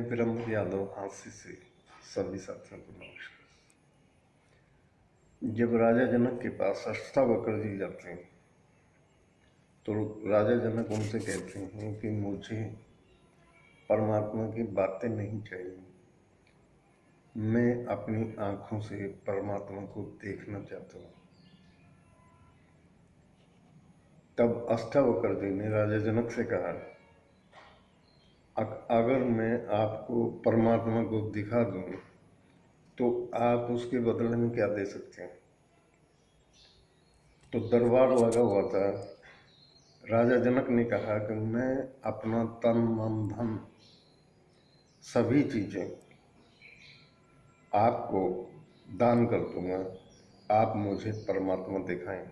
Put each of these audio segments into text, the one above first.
वीरेंद्र यादव हांसी से सभी साथियों को नमस्कार। जब राजा जनक के पास अष्टावक्र जी जाते हैं तो राजा जनक उनसे कहते हैं कि मुझे परमात्मा की बातें नहीं चाहिए, मैं अपनी आंखों से परमात्मा को देखना चाहता हूँ। तब अष्टावक्र जी ने राजा जनक से कहा, अगर मैं आपको परमात्मा को दिखा दूं तो आप उसके बदले में क्या दे सकते हैं। तो दरबार लगा हुआ था। राजा जनक ने कहा कि मैं अपना तन मन धन सभी चीजें आपको दान कर दूंगा, आप मुझे परमात्मा दिखाएं।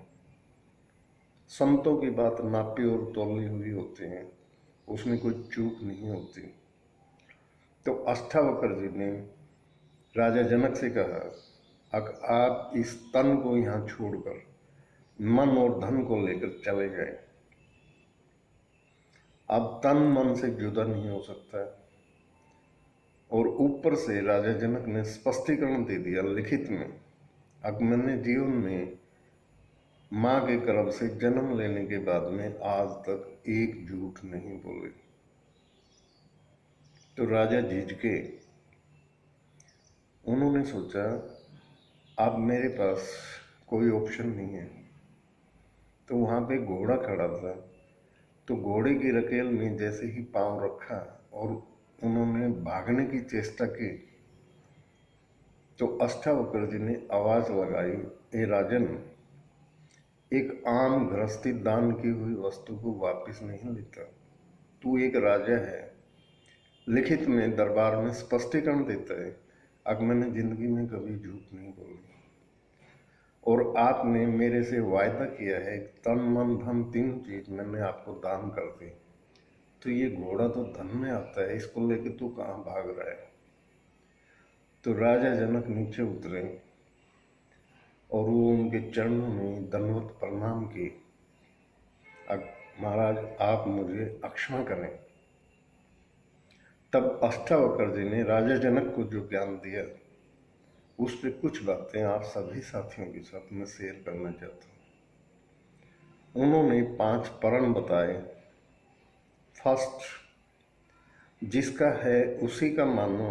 संतों की बात नापी और तौली हुई होती है, उसमें कोई चूक नहीं होती। तो अष्टावक्र जी ने राजा जनक से कहा, आप इस तन को यहाँ छोड़कर मन और धन को लेकर चले गए। अब तन मन से जुदा नहीं हो सकता है। और ऊपर से राजा जनक ने स्पष्टीकरण दे दिया लिखित में, अब मैंने जीवन में माँ के गर्भ से जन्म लेने के बाद में आज तक एक झूठ नहीं बोले। तो राजा झिझके। उन्होंने सोचा अब मेरे पास कोई ऑप्शन नहीं है। तो वहां पे घोड़ा खड़ा था, तो घोड़े की रकेल में जैसे ही पांव रखा और उन्होंने भागने की चेष्टा की तो अष्टावक्र जी ने आवाज लगाई, ए राजन, एक आम गृहस्थी दान की हुई वस्तु को वापस नहीं लेता। तू एक राजा है, लिखित में दरबार में स्पष्टीकरण देता है, अब मैंने जिंदगी में कभी झूठ नहीं बोली और आपने मेरे से वायदा किया है तन मन धन तीनों चीज मैंने आपको दान कर दी। तो ये घोड़ा तो धन में आता है, इसको लेके तू कहाँ भाग रहा है। तो राजा जनक नीचे उतरे और वो उनके चरणों में दंडवत प्रणाम की, महाराज आप मुझे अक्षमा करें। तब अष्टावक्र जी ने राजा जनक को जो ज्ञान दिया उस पर कुछ बातें आप सभी साथियों के साथ में शेयर करना चाहता हूँ। उन्होंने 5 परण बताए। फर्स्ट, जिसका है उसी का मानो,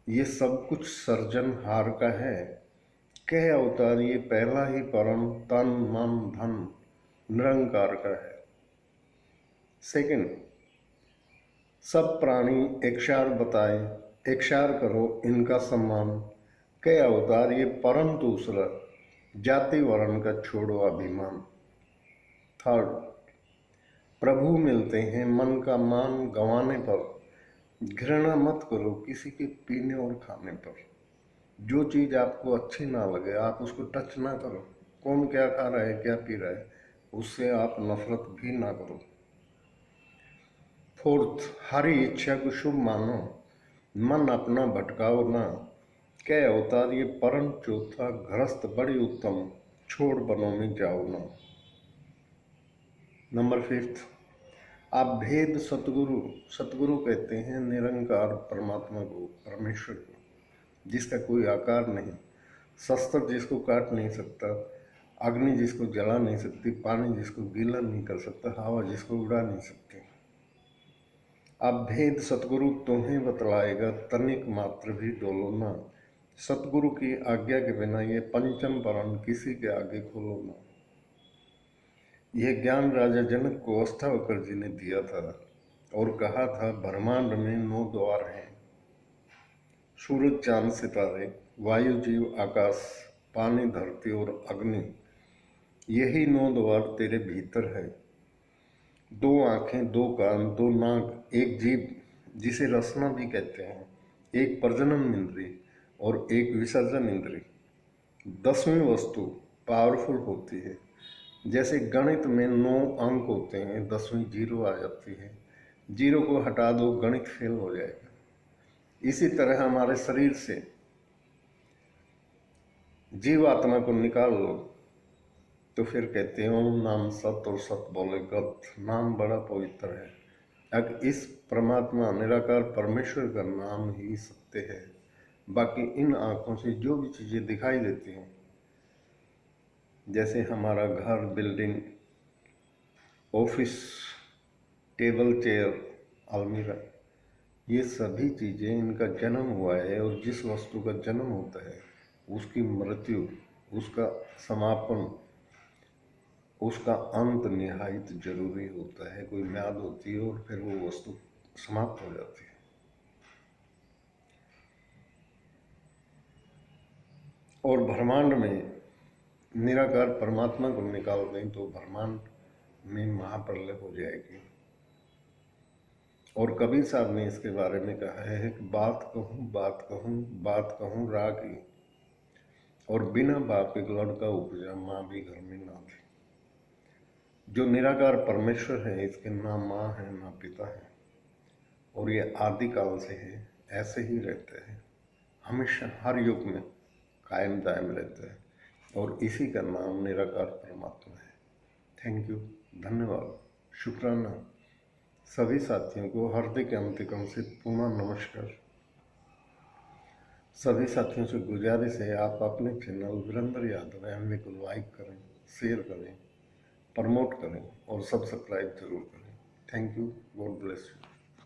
ये सब कुछ सर्जनहार का है। कह अवतार ये पहला ही परम तन मन धन निरंकार का है। सेकंड, सब प्राणी एकशार बताए, एकशार करो इनका सम्मान। कह अवतार ये परम दूसरा, जाति वर्ण का छोड़ो अभिमान। थर्ड, प्रभु मिलते हैं मन का मान गंवाने पर, घृणा मत करो किसी के पीने और खाने पर। जो चीज आपको अच्छी ना लगे आप उसको टच ना करो। कौन क्या खा रहा है क्या पी रहा है उससे आप नफरत भी ना करो। फोर्थ, हरी इच्छा को शुभ मानो, मन अपना भटकाओ ना। कह अवतार ये परम चौथा, गृहस्थ बड़ी उत्तम, छोड़ बनों में जाओ ना। नंबर 5, आप भेद सतगुरु, सतगुरु कहते हैं निरंकार परमात्मा को, परमेश्वर को, जिसका कोई आकार नहीं, शस्त्र जिसको काट नहीं सकता, अग्नि जिसको जला नहीं सकती, पानी जिसको गीला नहीं कर सकता, हवा जिसको उड़ा नहीं सकती। अब भेद सतगुरु तुम्हें बतलाएगा, तनिक मात्र भी डोलो ना। सतगुरु की आज्ञा के बिना ये पंचम परण किसी के आगे खोलो ना। यह ज्ञान राजा जनक को अष्टावक्र जी ने दिया था और कहा था ब्रह्मांड में 9 द्वार हैं, सूरज चांद सितारे, वायु जीव आकाश, पानी धरती और अग्नि। यही 9 द्वार तेरे भीतर है। 2 आंखें, 2 कान, 2 नाक, एक जीभ जिसे रसना भी कहते हैं, एक प्रजनन इंद्री और एक विसर्जन इंद्री। 10वीं वस्तु पावरफुल होती है। जैसे गणित में 9 अंक होते हैं, 10वीं 0 आ जाती है, 0 को हटा दो गणित फेल हो जाएगा। इसी तरह हमारे शरीर से जीव आत्मा को निकाल लो तो फिर कहते हैं ओम नाम सत और सत बोले गत। नाम बड़ा पवित्र है, अब इस परमात्मा निराकार परमेश्वर का नाम ही सत्य है। बाकी इन आँखों से जो भी चीज़ें दिखाई देती हैं, जैसे हमारा घर, बिल्डिंग, ऑफिस, टेबल, चेयर, अलमीरा, ये सभी चीज़ें, इनका जन्म हुआ है, और जिस वस्तु का जन्म होता है उसकी मृत्यु, उसका समापन, उसका अंत निहायत जरूरी होता है। कोई म्याद होती है और फिर वो वस्तु समाप्त हो जाती है। और ब्रह्मांड में निराकार परमात्मा को निकाल दें तो ब्रह्मांड में महाप्रलय हो जाएगी। और कबीर साहब ने इसके बारे में कहा है कि बात कहूँ बात कहूँ बात कहूँ रागी, और बिना बाप के लड़का उपजा माँ भी घर में ना थी। जो निराकार परमेश्वर है, इसके ना माँ है ना पिता है, और ये आदिकाल से है, ऐसे ही रहते हैं, हमेशा हर युग में कायम दायम रहते हैं, और इसी का नाम निराकार परमात्मा है। थैंक यू, धन्यवाद, शुक्राना। सभी साथियों को हार्दिक अंतिकम से पुनः नमस्कार। सभी साथियों से गुजारिश है, आप अपने चैनल वीरेंद्र यादव एमवे को लाइक करें, शेयर करें, प्रमोट करें और सब्सक्राइब जरूर करें। Thank you, God bless you.